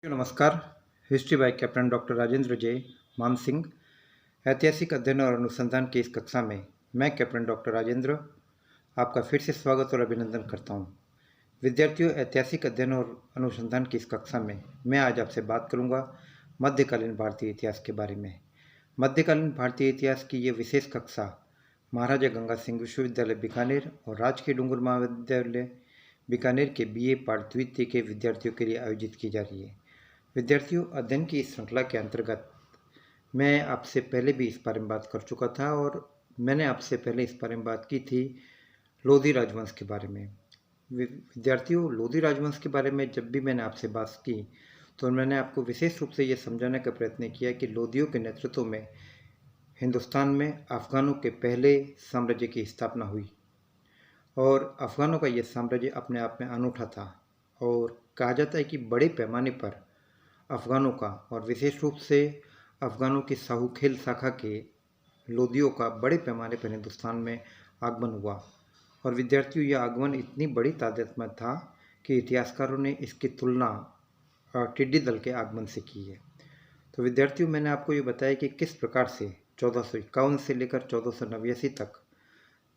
नमस्कार। History by captain doctor Rajendra J Maan Singh. ऐतिहासिक अध्ययन और अनुसंधान की इस कक्षा में मैं कैप्टन डॉक्टर राजेंद्र आपका फिर से स्वागत और अभिनंदन करता हूं। विद्यार्थियों, ऐतिहासिक अध्ययन और अनुसंधान की इस कक्षा में मैं आज आपसे बात करूंगा मध्यकालीन भारतीय इतिहास के बारे में। मध्यकालीन भारतीय इतिहास की ये विशेष कक्षा महाराजा गंगा सिंह विश्वविद्यालय बीकानेर और राजकीय डूंगर महाविद्यालय बीकानेर के बीए पाठ द्वितीय के विद्यार्थियों के लिए आयोजित की जा रही है। विद्यार्थियों, अध्ययन की इस श्रृंखला के अंतर्गत मैं आपसे पहले भी इस बारे में बात कर चुका था और मैंने आपसे पहले इस बारे में बात की थी लोधी राजवंश के बारे में। विद्यार्थियों, लोधी राजवंश के बारे में जब भी मैंने आपसे बात की तो मैंने आपको विशेष रूप से ये समझाने का प्रयत्न किया कि लोधियों के नेतृत्व में हिंदुस्तान में अफगानों के पहले साम्राज्य की स्थापना हुई और अफगानों का यह साम्राज्य अपने आप में अनूठा था और कहा जाता है कि बड़े पैमाने पर अफगानों का और विशेष रूप से अफगानों की साहूखेल शाखा के लोदियों का बड़े पैमाने पर हिंदुस्तान में आगमन हुआ। और विद्यार्थियों, यह आगमन इतनी बड़ी तादाद में था कि इतिहासकारों ने इसकी तुलना टिड्डी दल के आगमन से की है। तो विद्यार्थियों, मैंने आपको ये बताया कि किस प्रकार से 1451 से लेकर 1489 तक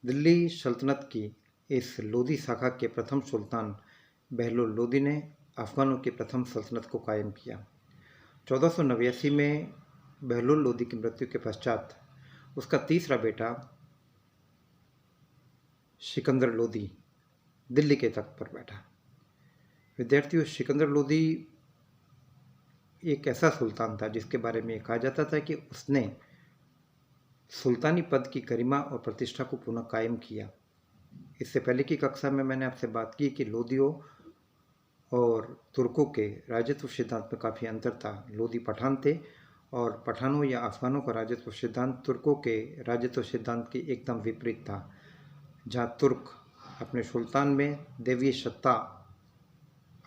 दिल्ली सल्तनत की इस लोदी शाखा के प्रथम सुल्तान बहलोल लोदी ने अफगानों की प्रथम सल्तनत को कायम किया। 1489 में बहलोल लोदी की मृत्यु के पश्चात उसका तीसरा बेटा सिकंदर लोदी दिल्ली के तख्त पर बैठा। विद्यार्थियों, सिकंदर लोदी एक ऐसा सुल्तान था जिसके बारे में कहा जाता था कि उसने सुल्तानी पद की गरिमा और प्रतिष्ठा को पुनः कायम किया। इससे पहले की कक्षा में मैंने आपसे बात की कि लोदियों और तुर्कों के राजत्व सिद्धांत में काफ़ी अंतर था। लोदी पठान थे और पठानों या अफगानों का राजत्व सिद्धांत तुर्कों के राजत्व सिद्धांत के एकदम विपरीत था, जहां तुर्क अपने सुल्तान में देवीय सत्ता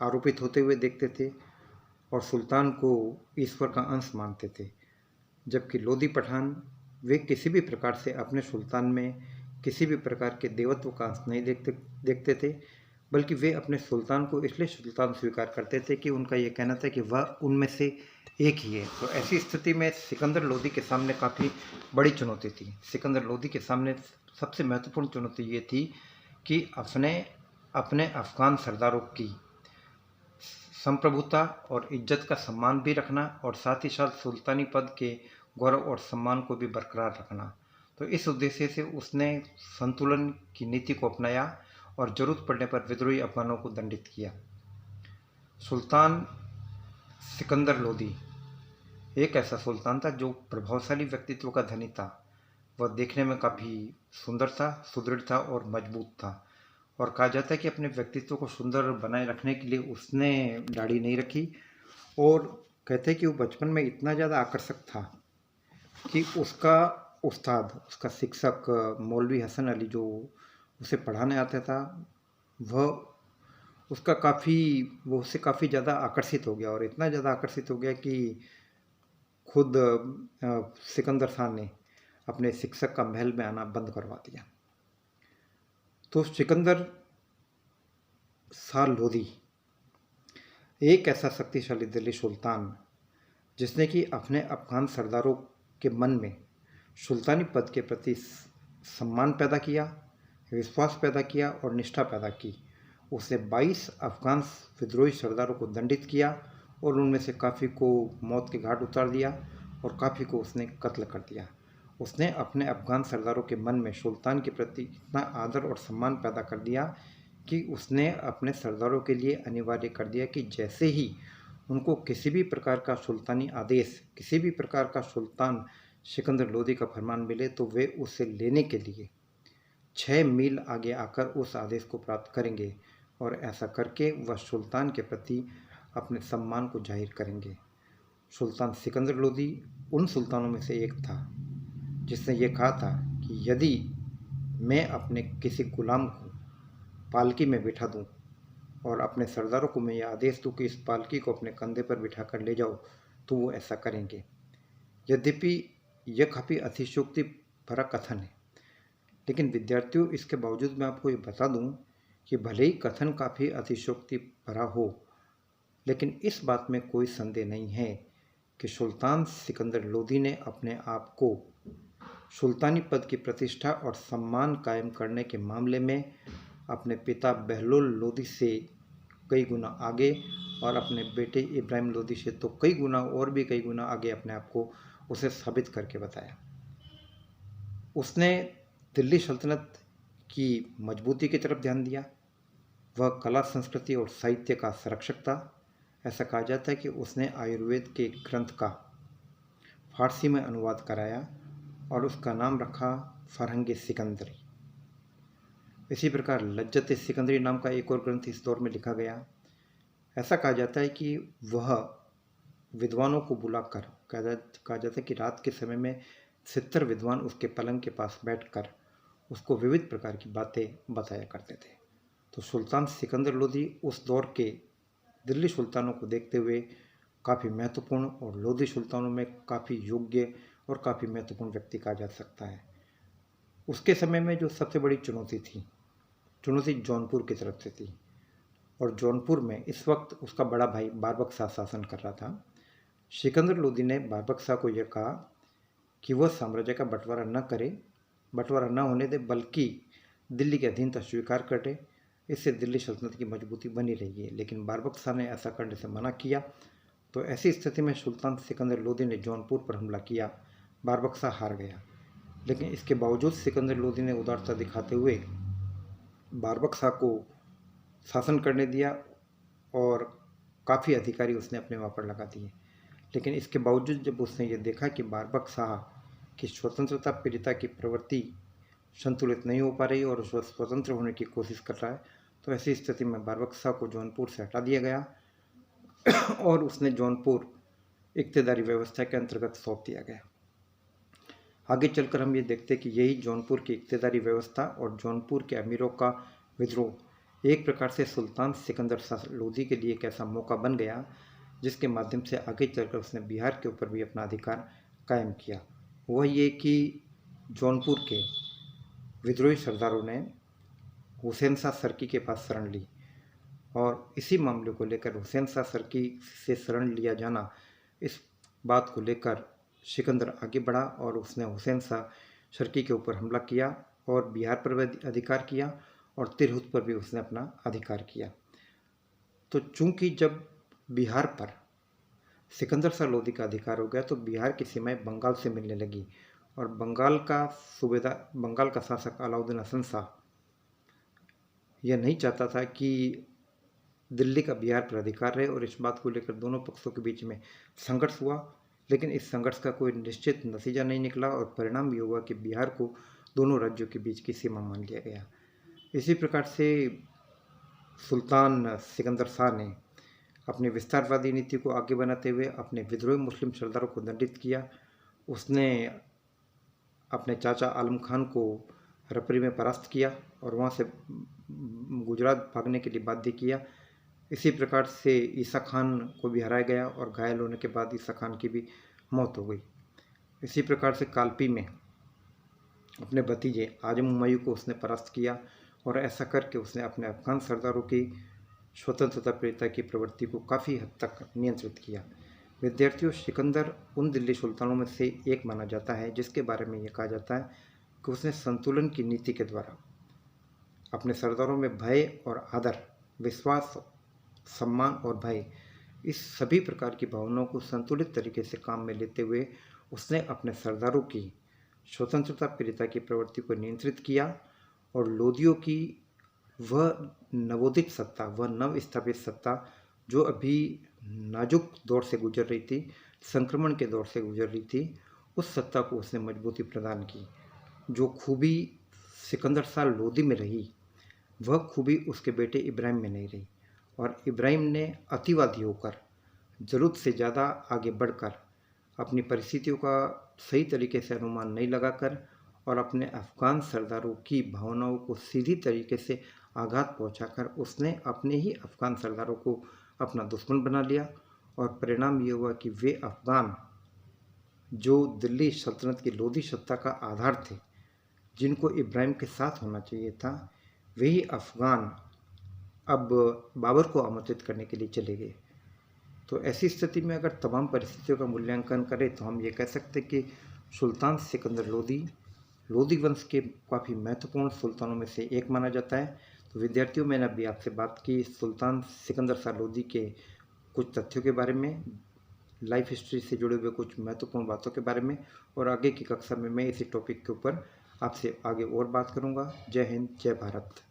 आरोपित होते हुए देखते थे और सुल्तान को ईश्वर का अंश मानते थे, जबकि लोदी पठान वे किसी भी प्रकार से अपने सुल्तान में किसी भी प्रकार के देवत्व का अंश नहीं देखते थे, बल्कि वे अपने सुल्तान को इसलिए सुल्तान स्वीकार करते थे कि उनका ये कहना था कि वह उनमें से एक ही है। तो ऐसी स्थिति में सिकंदर लोदी के सामने काफ़ी बड़ी चुनौती थी। सिकंदर लोदी के सामने सबसे महत्वपूर्ण चुनौती ये थी कि अपने अफगान सरदारों की संप्रभुता और इज्जत का सम्मान भी रखना और साथ ही साथ सुल्तानी पद के गौरव और सम्मान को भी बरकरार रखना। तो इस उद्देश्य से उसने संतुलन की नीति को अपनाया और जरूरत पड़ने पर विद्रोही अफगानों को दंडित किया। सुल्तान सिकंदर लोदी एक ऐसा सुल्तान था जो प्रभावशाली व्यक्तित्व का धनी था। वह देखने में काफ़ी सुंदर था, सुदृढ़ था और मजबूत था। और कहा जाता है कि अपने व्यक्तित्व को सुंदर बनाए रखने के लिए उसने दाढ़ी नहीं रखी और कहते हैं कि वो बचपन में इतना ज़्यादा आकर्षक था कि उसका उस्ताद, उसका शिक्षक मौलवी हसन अली जो उसे पढ़ाने आता था, वो उससे काफ़ी ज़्यादा आकर्षित हो गया और इतना ज़्यादा आकर्षित हो गया कि खुद सिकंदर खान ने अपने शिक्षक का महल में आना बंद करवा दिया। तो सिकंदर शाह लोदी एक ऐसा शक्तिशाली दिल्ली सुल्तान जिसने कि अपने अफगान सरदारों के मन में सुल्तानी पद के प्रति सम्मान पैदा किया, विश्वास पैदा किया और निष्ठा पैदा की। उसने 22 अफगान विद्रोही सरदारों को दंडित किया और उनमें से काफ़ी को मौत के घाट उतार दिया और काफ़ी को उसने कत्ल कर दिया। उसने अपने अफगान सरदारों के मन में सुल्तान के प्रति इतना आदर और सम्मान पैदा कर दिया कि उसने अपने सरदारों के लिए अनिवार्य कर दिया कि जैसे ही उनको किसी भी प्रकार का सुल्तानी आदेश, किसी भी प्रकार का सुल्तान सिकंदर लोदी का फरमान मिले तो वे उसे लेने के लिए 6 मील आगे आकर उस आदेश को प्राप्त करेंगे और ऐसा करके वह सुल्तान के प्रति अपने सम्मान को जाहिर करेंगे। सुल्तान सिकंदर लोदी उन सुल्तानों में से एक था जिसने ये कहा था कि यदि मैं अपने किसी गुलाम को पालकी में बिठा दूं और अपने सरदारों को मैं ये आदेश दूं कि इस पालकी को अपने कंधे पर बिठाकर ले जाओ तो वो ऐसा करेंगे। यद्यपि यह काफ़ी अतिशयोक्ति भरा कथन है, लेकिन विद्यार्थियों, इसके बावजूद मैं आपको ये बता दूं कि भले ही कथन काफ़ी अतिशयोक्ति भरा हो, लेकिन इस बात में कोई संदेह नहीं है कि सुल्तान सिकंदर लोदी ने अपने आप को सुल्तानी पद की प्रतिष्ठा और सम्मान कायम करने के मामले में अपने पिता बहलोल लोदी से कई गुना आगे और अपने बेटे इब्राहिम लोदी से तो कई गुना और भी कई गुना आगे अपने आप को उसे साबित करके बताया। उसने दिल्ली सल्तनत की मजबूती की तरफ ध्यान दिया। वह कला, संस्कृति और साहित्य का संरक्षक था। ऐसा कहा जाता है कि उसने आयुर्वेद के ग्रंथ का फारसी में अनुवाद कराया और उसका नाम रखा फरहंग सिकंदरी। इसी प्रकार लज्जत सिकंदरी नाम का एक और ग्रंथ इस दौर में लिखा गया। ऐसा कहा जाता है कि वह विद्वानों को बुलाकर, कहा जाता है कि रात के समय में 70 विद्वान उसके पलंग के पास बैठकर उसको विविध प्रकार की बातें बताया करते थे। तो सुल्तान सिकंदर लोदी उस दौर के दिल्ली सुल्तानों को देखते हुए काफ़ी महत्वपूर्ण और लोदी सुल्तानों में काफ़ी योग्य और काफ़ी महत्वपूर्ण व्यक्ति कहा जा सकता है। उसके समय में जो सबसे बड़ी चुनौती जौनपुर की तरफ से थी और जौनपुर में इस वक्त उसका बड़ा भाई बारबक शाह शासन कर रहा था। सिकंदर लोदी ने बारबक शाह को यह कहा कि वह साम्राज्य का बंटवारा न होने दे, बल्कि दिल्ली की अधीनता स्वीकार करे। इससे दिल्ली सल्तनत की मजबूती बनी रही है। लेकिन बारबक शाह ने ऐसा करने से मना किया। तो ऐसी स्थिति में सुल्तान सिकंदर लोदी ने जौनपुर पर हमला किया। बारबक शाह हार गया, लेकिन इसके बावजूद सिकंदर लोदी ने उदारता दिखाते हुए बारबक शाह को शासन करने दिया और काफ़ी अधिकारी उसने अपने वहाँ पर लगा दिए। लेकिन इसके बावजूद जब उसने ये देखा कि बारबक शाह की स्वतंत्रता प्रियता की प्रवृत्ति संतुलित नहीं हो पा रही और वह स्वतंत्र होने की कोशिश कर रहा है, तो ऐसी स्थिति में बारबक शाह को जौनपुर से हटा दिया गया और उसने जौनपुर इक्तेदारी व्यवस्था के अंतर्गत सौंप दिया गया। आगे चलकर हम ये देखते हैं कि यही जौनपुर की इक्तेदारी व्यवस्था और जौनपुर के अमीरों का विद्रोह एक प्रकार से सुल्तान सिकंदर शाह लोदी के लिए एक ऐसा मौका बन गया जिसके माध्यम से आगे चलकर उसने बिहार के ऊपर भी अपना अधिकार कायम किया। वह ये कि जौनपुर के विद्रोही सरदारों ने हुसैन शाह सरकी के पास शरण ली और इसी मामले को लेकर हुसैन शाह सरकी से शरण लिया जाना, इस बात को लेकर सिकंदर आगे बढ़ा और उसने हुसैन शाह सरकी के ऊपर हमला किया और बिहार पर भी अधिकार किया और तिरहुत पर भी उसने अपना अधिकार किया। तो चूंकि जब बिहार पर सिकंदर शाह लोदी का अधिकार हो गया तो बिहार की सीमाएं बंगाल से मिलने लगी और बंगाल का शासक अलाउद्दीन हसन शाह यह नहीं चाहता था कि दिल्ली का बिहार पर अधिकार रहे और इस बात को लेकर दोनों पक्षों के बीच में संघर्ष हुआ। लेकिन इस संघर्ष का कोई निश्चित नतीजा नहीं निकला और परिणाम ये हुआ कि बिहार को दोनों राज्यों के बीच की सीमा मान लिया गया। इसी प्रकार से सुल्तान सिकंदर शाह ने अपनी विस्तारवादी नीति को आगे बनाते हुए अपने विद्रोही मुस्लिम सरदारों को दंडित किया। उसने अपने चाचा आलम खान को रपरी में परास्त किया और वहाँ से गुजरात भागने के लिए बाध्य किया। इसी प्रकार से ईसा खान को भी हराया गया और घायल होने के बाद ईसा खान की भी मौत हो गई। इसी प्रकार से कालपी में अपने भतीजे आजम हुमायूं को उसने परास्त किया और ऐसा करके उसने अपने अफगान सरदारों की स्वतंत्रता प्रियता की प्रवृत्ति को काफ़ी हद तक नियंत्रित किया। विद्यार्थियों, सिकंदर उन दिल्ली सुल्तानों में से एक माना जाता है जिसके बारे में यह कहा जाता है कि उसने संतुलन की नीति के द्वारा अपने सरदारों में भय और आदर, विश्वास, सम्मान और भय, इस सभी प्रकार की भावनाओं को संतुलित तरीके से काम में लेते हुए उसने अपने सरदारों की स्वतंत्रता प्रियता की प्रवृत्ति को नियंत्रित किया और लोदियों की वह नवोदित सत्ता, वह नव स्थापित सत्ता जो अभी नाजुक दौर से गुजर रही थी, संक्रमण के दौर से गुजर रही थी, उस सत्ता को उसने मजबूती प्रदान की। जो खूबी सिकंदर शाह लोदी में रही वह खूबी उसके बेटे इब्राहिम में नहीं रही और इब्राहिम ने अतिवादी होकर ज़रूरत से ज़्यादा आगे बढ़कर अपनी परिस्थितियों का सही तरीके से अनुमान नहीं लगाकर और अपने अफ़गान सरदारों की भावनाओं को सीधी तरीके से आघात पहुंचाकर उसने अपने ही अफ़गान सरदारों को अपना दुश्मन बना लिया और परिणाम ये हुआ कि वे अफ़गान जो दिल्ली सल्तनत की लोदी सत्ता का आधार थे, जिनको इब्राहिम के साथ होना चाहिए था, वही अफ़गान अब बाबर को आमंत्रित करने के लिए चले गए। तो ऐसी स्थिति में अगर तमाम परिस्थितियों का मूल्यांकन करें तो हम ये कह सकते हैं कि सुल्तान सिकंदर लोदी वंश के काफ़ी महत्वपूर्ण सुल्तानों में से एक माना जाता है। तो विद्यार्थियों, मैंने अभी आपसे बात की सुल्तान सिकंदर शाह लोदी के कुछ तथ्यों के बारे में, लाइफ हिस्ट्री से जुड़े हुए कुछ महत्वपूर्ण बातों के बारे में, और आगे की कक्षा में मैं इसी टॉपिक के ऊपर आपसे आगे और बात करूंगा। जय हिंद, जय भारत।